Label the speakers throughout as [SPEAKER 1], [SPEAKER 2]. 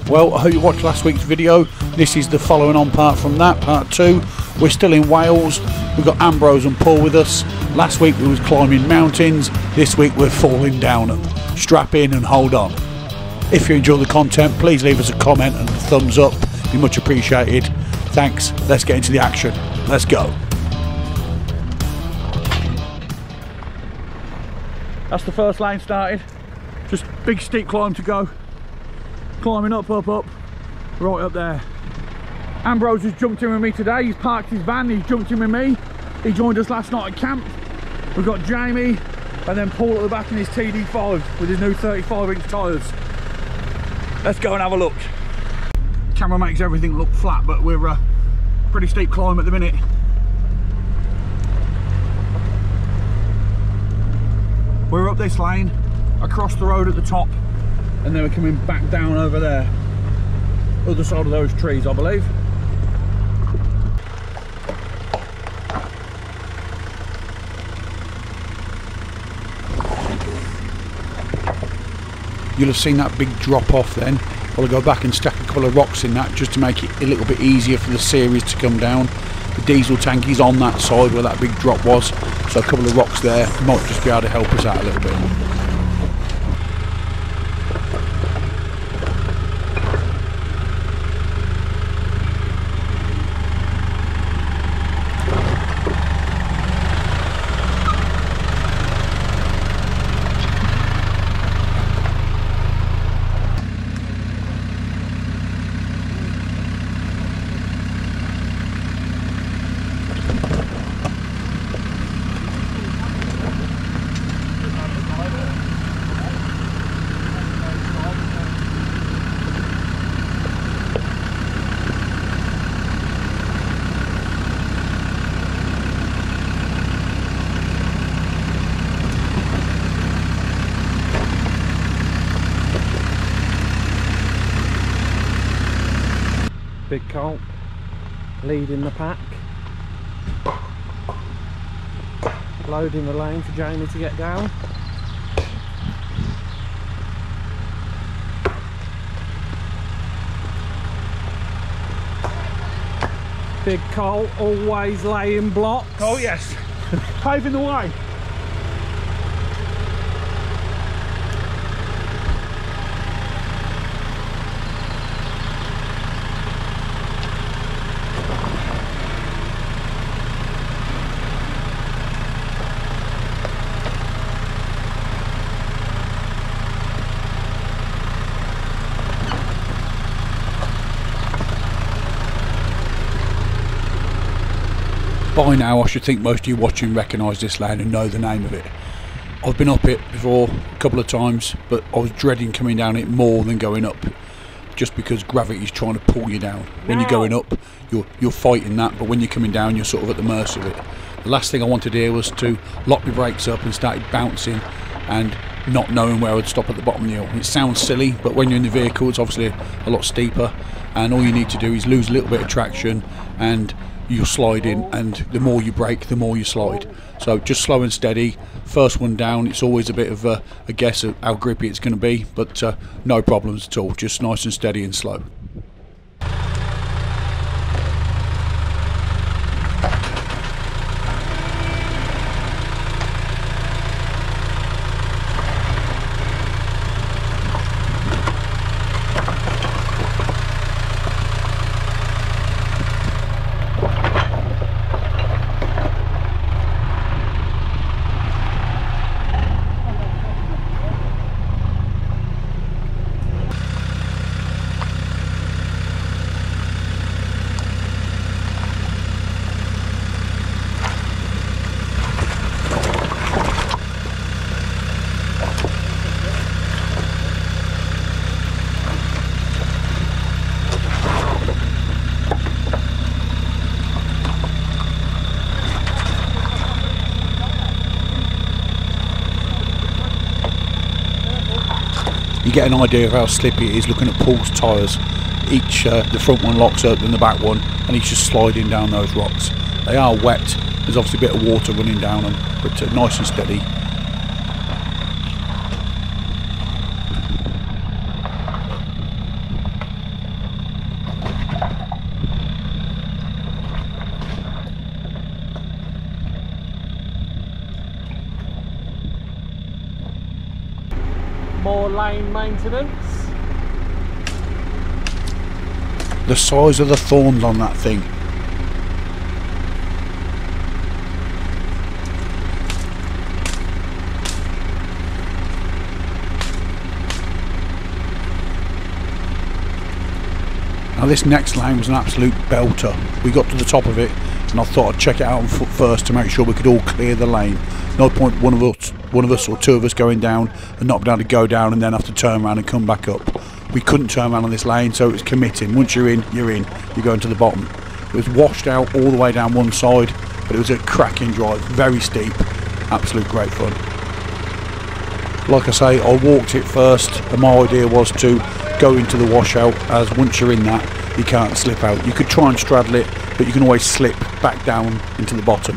[SPEAKER 1] Well, I hope you watched last week's video. This is the following on part from that, part 2. We're still in Wales. We've got Ambrose and Paul with us. Last week we was climbing mountains. This week we're falling down them. Strap in and hold on. If you enjoy the content, please leave us a comment and a thumbs up. Be much appreciated. Thanks. Let's get into the action. Let's go. That's the first lane started. Just big steep climb to go. Climbing up, right up there. Ambrose has jumped in with me today. He's parked his van, he's jumped in with me. He joined us last night at camp. We've got Jamie and then Paul at the back in his TD5 with his new 35-inch tyres. Let's go and have a look. Camera makes everything look flat, but we're pretty steep climb at the minute. We're up this lane, across the road at the top, and then we're coming back down over there. Other side of those trees, I believe. You'll have seen that big drop off then. I'll go back and stack a couple of rocks in that just to make it a little bit easier for the series to come down. The diesel tank is on that side where that big drop was, so a couple of rocks there might just be able to help us out a little bit.
[SPEAKER 2] Big Colt leading the pack, loading the lane for Jamie to get down. Big Colt always laying blocks.
[SPEAKER 1] Oh yes, paving the way. By now I should think most of you watching recognise this lane and know the name of it. I've been up it before a couple of times, but I was dreading coming down it more than going up, just because gravity is trying to pull you down. When you're going up you're fighting that, but when you're coming down you're sort of at the mercy of it. The last thing I wanted here was to lock my brakes up and started bouncing and not knowing where I would stop at the bottom of the hill. It sounds silly, but when you're in the vehicle it's obviously a lot steeper, and all you need to do is lose a little bit of traction and you'll slide in, and the more you brake the more you slide. So just slow and steady. First one down, it's always a bit of a guess of how grippy it's going to be, but no problems at all, just nice and steady and slow. You get an idea of how slippy it is looking at Paul's tyres. The front one locks up and the back one, and he's just sliding down those rocks. They are wet, there's obviously a bit of water running down them, but nice and steady.
[SPEAKER 2] more lane maintenance.
[SPEAKER 1] The size of the thorns on that thing. Now this next lane was an absolute belter. We got to the top of it and I thought I'd check it out on foot first to make sure we could all clear the lane. No point one of us or two of us going down and not being able to go down and then have to turn around and come back up. We couldn't turn around on this lane, so it was committing. Once you're in, you're going to the bottom. It was washed out all the way down one side, but it was a cracking drive, very steep, absolute great fun. Like I say, I walked it first and my idea was to go into the washout, as once you're in that you can't slip out. You could try and straddle it, but you can always slip back down into the bottom.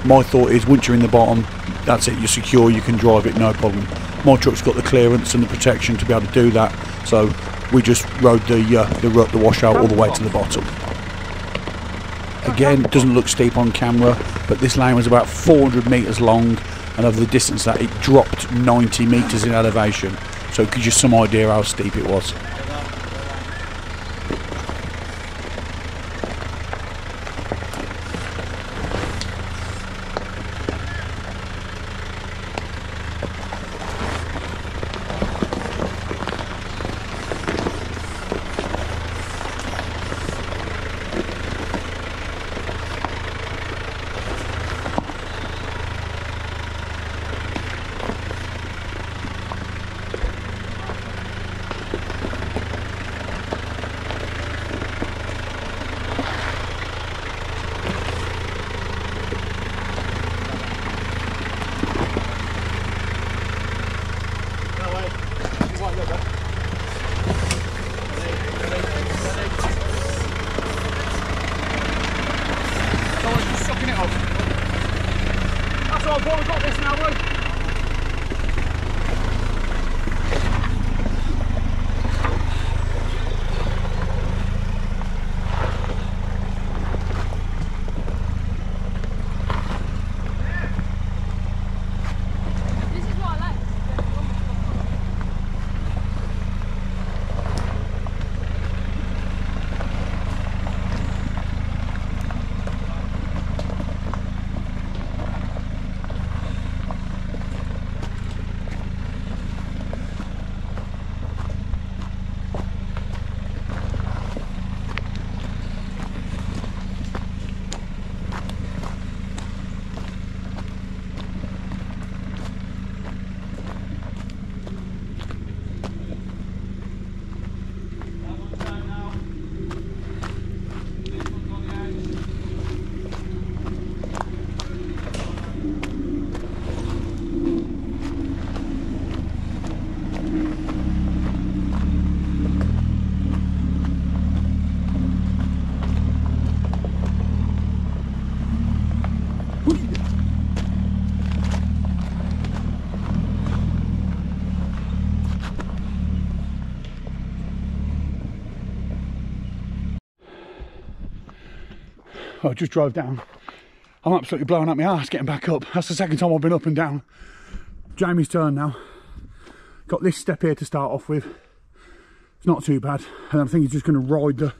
[SPEAKER 1] My thought is once you're in the bottom, that's it, you're secure, you can drive it, no problem. My truck's got the clearance and the protection to be able to do that, so we just rode the washout all the way to the bottom. Again, it doesn't look steep on camera, but this lane was about 400 metres long, and over the distance that it dropped 90 metres in elevation, so it gives you some idea how steep it was. I just drove down. I'm absolutely blowing out my arse getting back up. That's the second time I've been up and down. Jamie's turn now. Got this step here to start off with. It's not too bad. And I think he's just going to ride the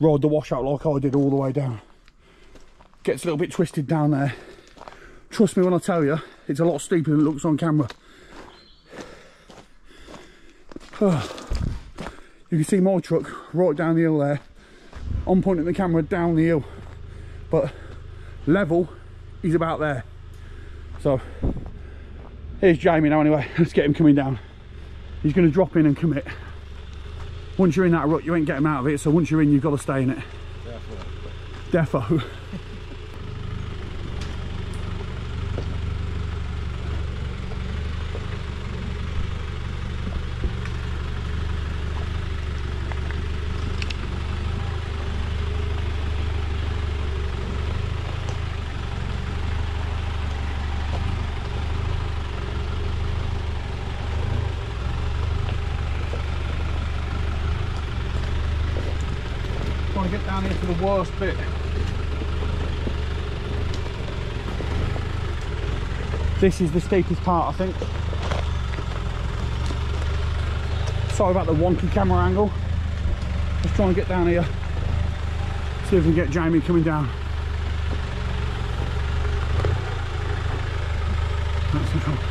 [SPEAKER 1] washout like I did all the way down. Gets a little bit twisted down there. Trust me when I tell you, it's a lot steeper than it looks on camera. You can see my truck right down the hill there. I'm pointing the camera down the hill, but level is about there. So here's Jamie now anyway. Let's get him coming down. He's going to drop in and commit. Once you're in that rut, you ain't getting out of it, so once you're in, you've got to stay in it. Defo. Trying to get down here to the worst bit. This is the steepest part, I think. Sorry about the wonky camera angle. Let's try and get down here. See if we can get Jamie coming down. That's the trouble.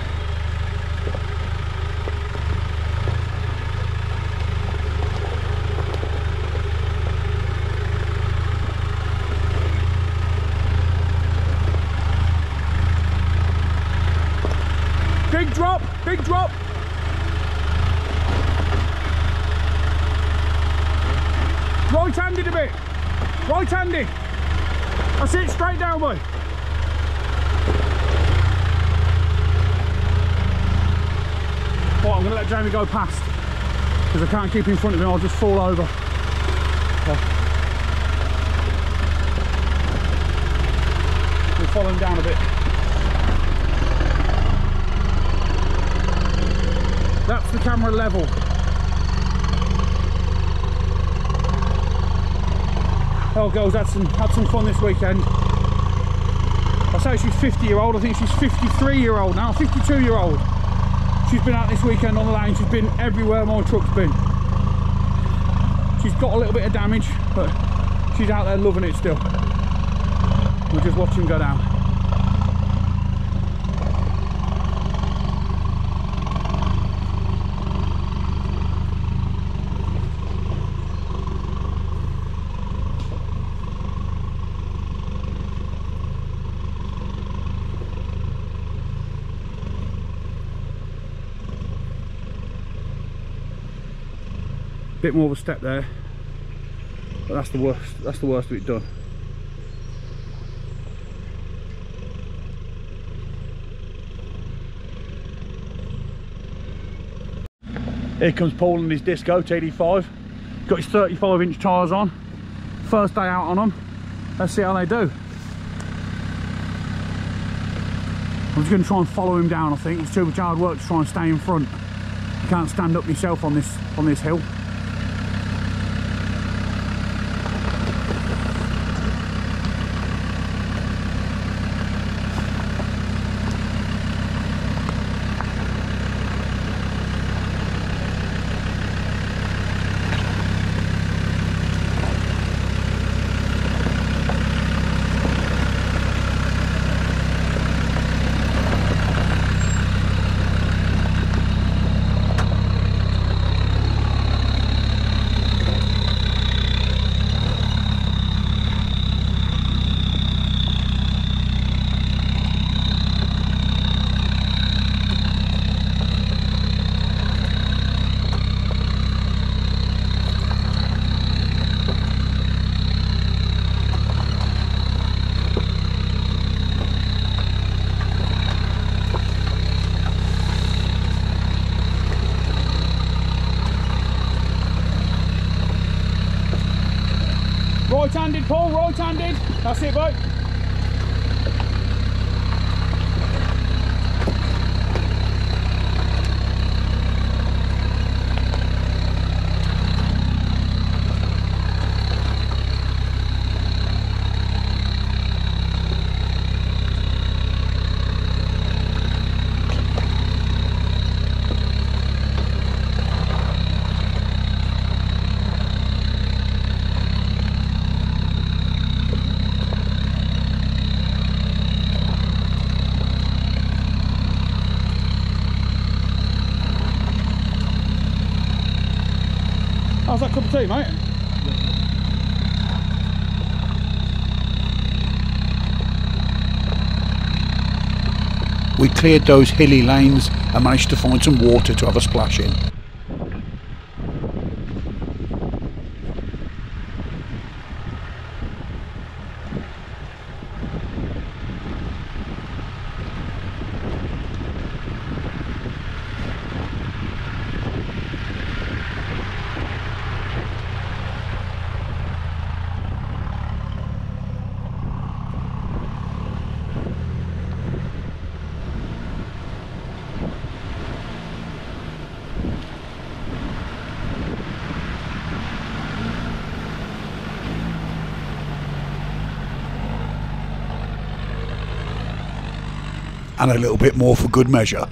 [SPEAKER 1] Big drop, big drop. Right-handed a bit. Right-handed. That's it, straight down, boy. Right, I'm going to let Jamie go past because I can't keep in front of him, I'll just fall over. Okay. We'll follow him down a bit. That's the camera level. Oh, girls had some fun this weekend. I say she's 50-year-old, I think she's 53-year-old now, 52-year-old. She's been out this weekend on the lane, she's been everywhere my truck's been. She's got a little bit of damage, but she's out there loving it still. We'll just watch him go down. Bit more of a step there, but that's the worst of it done. Here comes Paul and his Disco TD5. Got his 35-inch tyres on. First day out on them. Let's see how they do. I'm just going to try and follow him down. I think it's too much hard work to try and stay in front. You can't stand up yourself on this hill. Right-handed, Paul, right-handed. That's it, boy. How's that cup of tea, mate? We cleared those hilly lanes and managed to find some water to have a splash in. And a little bit more for good measure.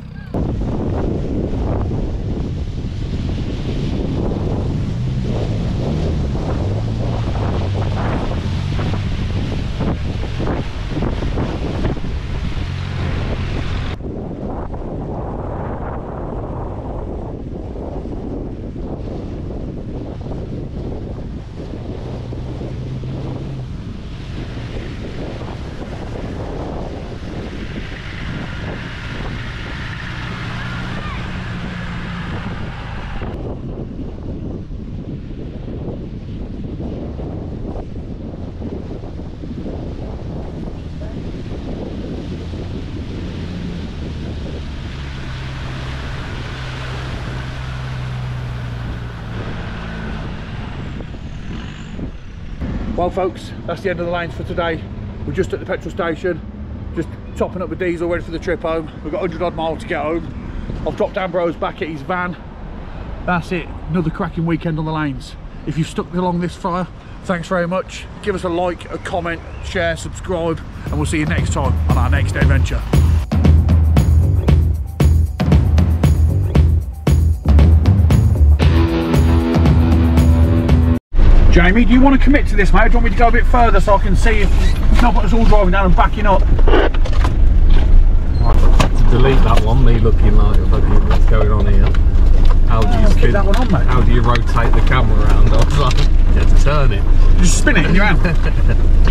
[SPEAKER 1] Well folks, that's the end of the lanes for today. We're just at the petrol station, just topping up with diesel, ready for the trip home. We've got 100 odd miles to get home. I've dropped Ambrose back at his van. That's it, another cracking weekend on the lanes. If you've stuck along this far, thanks very much. Give us a like, a comment, share, subscribe, and we'll see you next time on our next adventure. Jamie, do you want to commit to this, mate? Do you want me to go a bit further so I can see if it's not got us all driving down and backing up?
[SPEAKER 3] To delete that one, me looking like fucking what's going on here. How do you spin
[SPEAKER 1] that one on, mate?
[SPEAKER 3] How do you rotate the camera around? I was like, you have to turn it.
[SPEAKER 1] Just spin it in your hand.